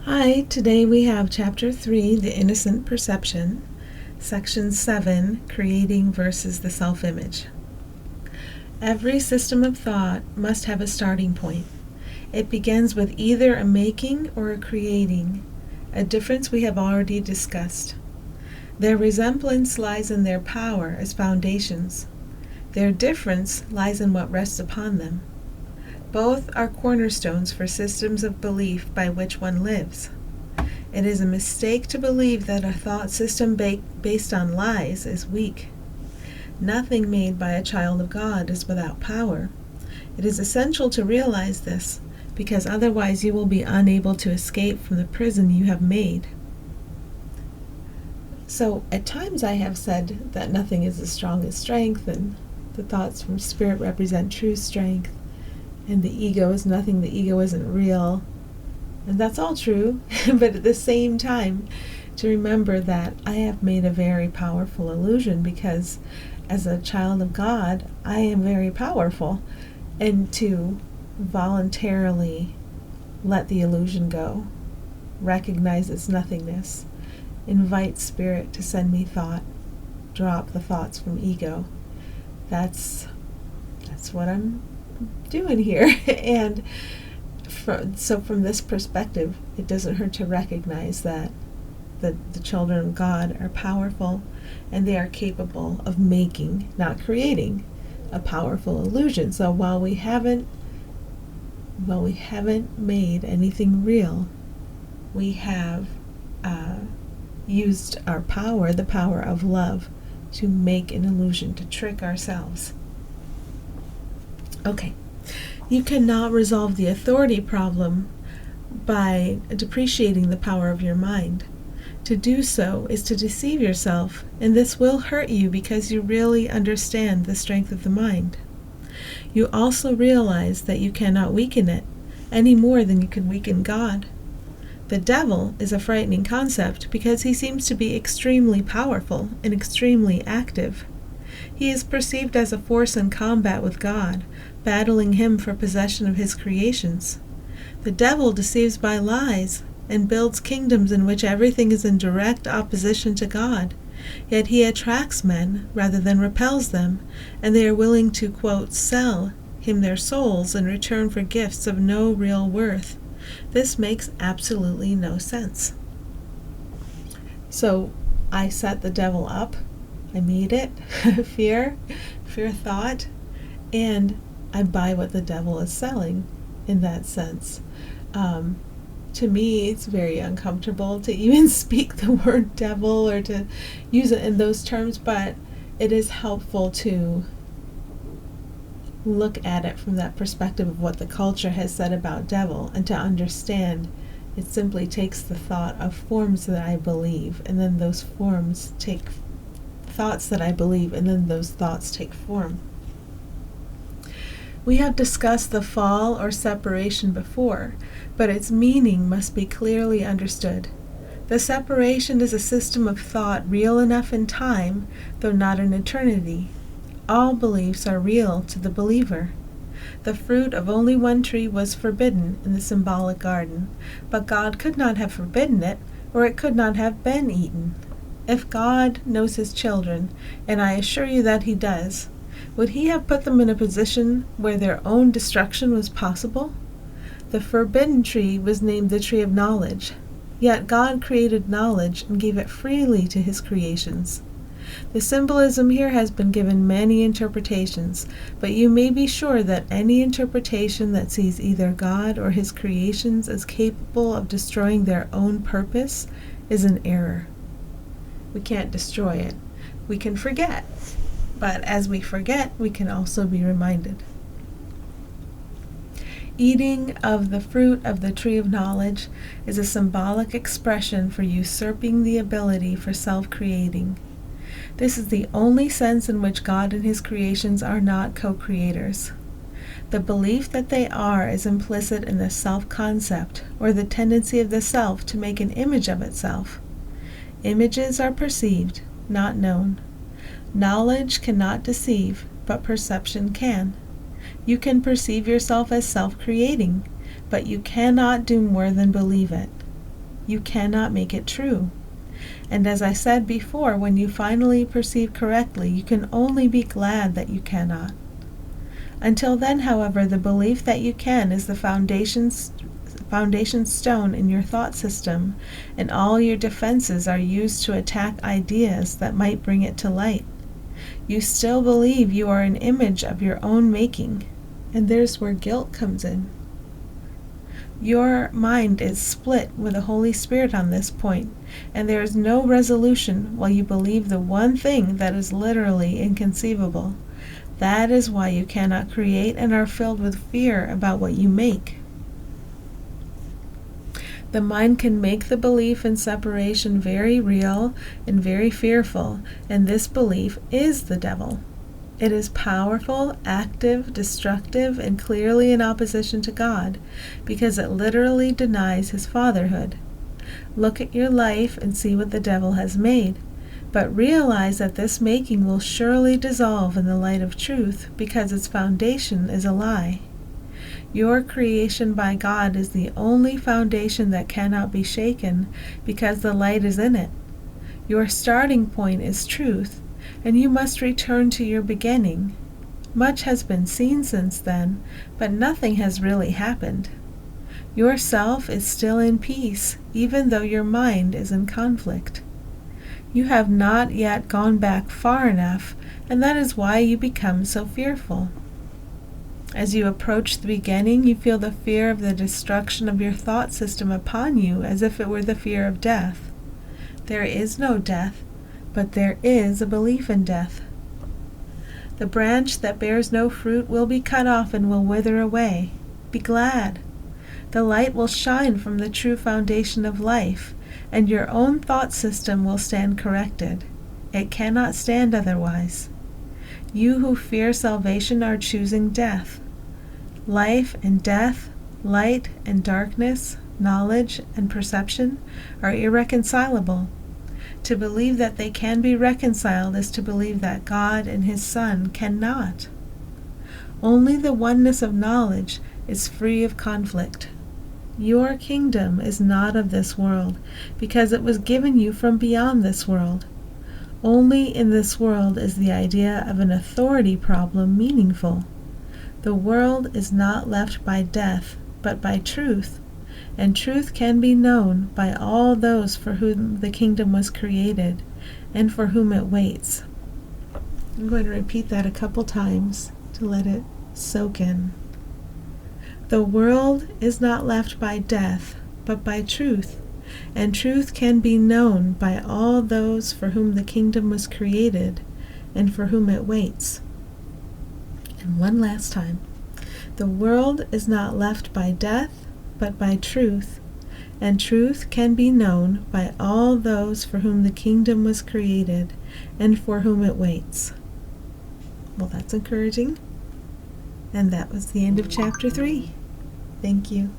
Hi, today we have Chapter 3, The Innocent Perception, Section 7, Creating versus the Self-Image. Every system of thought must have a starting point. It begins with either a making or a creating, a difference we have already discussed. Their resemblance lies in their power as foundations. Their difference lies in what rests upon them. Both are cornerstones for systems of belief by which one lives. It is a mistake to believe that a thought system based on lies is weak. Nothing made by a child of God is without power. It is essential to realize this, because otherwise you will be unable to escape from the prison you have made. So, at times I have said that nothing is as strong as strength, and the thoughts from spirit represent true strength. And the ego is nothing, the ego isn't real. And that's all true, but at the same time, to remember that I have made a very powerful illusion, because as a child of God, I am very powerful. And to voluntarily let the illusion go, recognize its nothingness, invite spirit to send me thought, drop the thoughts from ego. That's what I'm doing here. And so from this perspective, it doesn't hurt to recognize that the children of God are powerful, and they are capable of making, not creating, a powerful illusion. So while we haven't made anything real, we have used our power, the power of love, to make an illusion, to trick ourselves. Okay, you cannot resolve the authority problem by depreciating the power of your mind. To do so is to deceive yourself, and this will hurt you because you really understand the strength of the mind. You also realize that you cannot weaken it any more than you can weaken God. The devil is a frightening concept because he seems to be extremely powerful and extremely active. He is perceived as a force in combat with God, battling him for possession of his creations. The devil deceives by lies and builds kingdoms in which everything is in direct opposition to God, yet he attracts men rather than repels them, and they are willing to, quote, sell him their souls in return for gifts of no real worth. This makes absolutely no sense. So I set the devil up. I made it, fear thought, and I buy what the devil is selling in that sense. To me, it's very uncomfortable to even speak the word devil or to use it in those terms, but it is helpful to look at it from that perspective of what the culture has said about devil, and to understand it simply takes the thought of forms that I believe, and then those forms take thoughts that I believe, and then those thoughts take form. We have discussed the fall or separation before, but its meaning must be clearly understood. The separation is a system of thought real enough in time, though not in eternity. All beliefs are real to the believer. The fruit of only one tree was forbidden in the symbolic garden, but God could not have forbidden it, or it could not have been eaten. If God knows his children, and I assure you that he does, would he have put them in a position where their own destruction was possible? The forbidden tree was named the tree of knowledge, yet God created knowledge and gave it freely to his creations. The symbolism here has been given many interpretations, but you may be sure that any interpretation that sees either God or his creations as capable of destroying their own purpose is an error. We can't destroy it. We can forget. But as we forget, we can also be reminded. Eating of the fruit of the tree of knowledge is a symbolic expression for usurping the ability for self-creating. This is the only sense in which God and his creations are not co-creators. The belief that they are is implicit in the self-concept, or the tendency of the self to make an image of itself. Images are perceived, not known. Knowledge cannot deceive, but perception can. You can perceive yourself as self-creating, but you cannot do more than believe it. You cannot make it true. And as I said before, when you finally perceive correctly, you can only be glad that you cannot. Until then, however, the belief that you can is the foundation stone in your thought system, and all your defenses are used to attack ideas that might bring it to light. You still believe you are an image of your own making, and there's where guilt comes in. Your mind is split with the Holy Spirit on this point, and there is no resolution while you believe the one thing that is literally inconceivable. That is why you cannot create and are filled with fear about what you make. The mind can make the belief in separation very real and very fearful, and this belief is the devil. It is powerful, active, destructive, and clearly in opposition to God, because it literally denies his fatherhood. Look at your life and see what the devil has made, but realize that this making will surely dissolve in the light of truth, because its foundation is a lie. Your creation by God is the only foundation that cannot be shaken, because the light is in it. Your starting point is truth, and you must return to your beginning. Much has been seen since then, but nothing has really happened. Your self is still in peace, even though your mind is in conflict. You have not yet gone back far enough, and that is why you become so fearful. As you approach the beginning, you feel the fear of the destruction of your thought system upon you, as if it were the fear of death. There is no death, but there is a belief in death. The branch that bears no fruit will be cut off and will wither away. Be glad. The light will shine from the true foundation of life, and your own thought system will stand corrected. It cannot stand otherwise. You who fear salvation are choosing death. Life and death, light and darkness, knowledge and perception are irreconcilable. To believe that they can be reconciled is to believe that God and his Son cannot. Only the oneness of knowledge is free of conflict. Your kingdom is not of this world, because it was given you from beyond this world. Only in this world is the idea of an authority problem meaningful. The world is not left by death, but by truth, and truth can be known by all those for whom the kingdom was created, and for whom it waits. I'm going to repeat that a couple times to let it soak in. The world is not left by death, but by truth, and truth can be known by all those for whom the kingdom was created, and for whom it waits. And one last time. The world is not left by death, but by truth, and truth can be known by all those for whom the kingdom was created, and for whom it waits. Well, that's encouraging. And that was the end of chapter 3. Thank you.